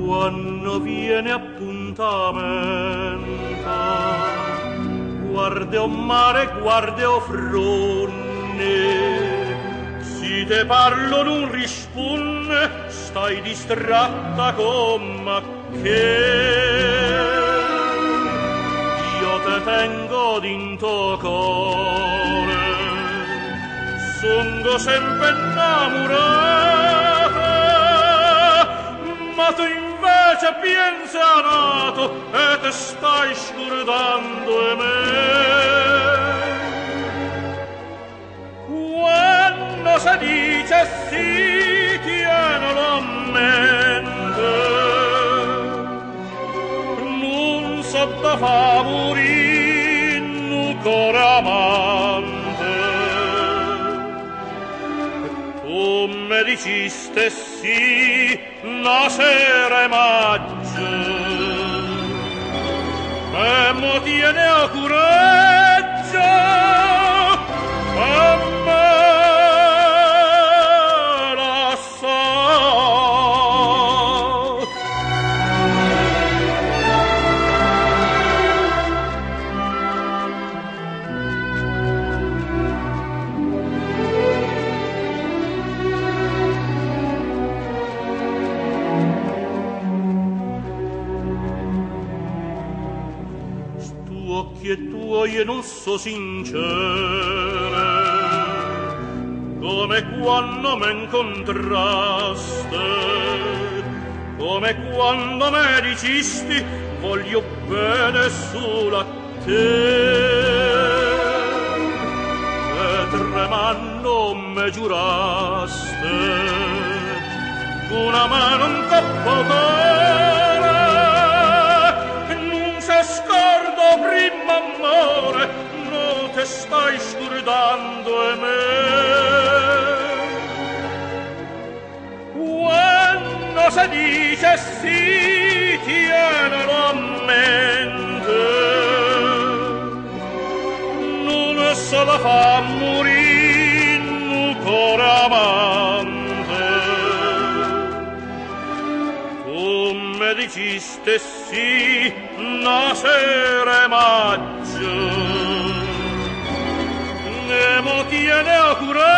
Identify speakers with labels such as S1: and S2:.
S1: Quando viene appuntamento, guarda o mare, guarda o fronne, si te parlo non risponde, stai distratta come che io te tengo d'into core, songo sempre innamorata, ma tu invece piensanato e te stai scordando me. Quando si dice sì, tienilo a mente, non so da favorire un cuore amante. Tu mi diciste sì, una sera e maggio, e mo tiene a coraggio a me la so. Occhi e tuoi non so sincere, come quando m'incontraste, come quando me dicisti voglio bene solo a te, e tremando me giuraste una mano un coppo d'oro, non si scordo prima amore, non te stai scordando e me. Quando si dice sì, tienilo a mente, non se la fa morire un cuore amante. Tu mi diciste sì, una sera e maggio, e mo tiene a curare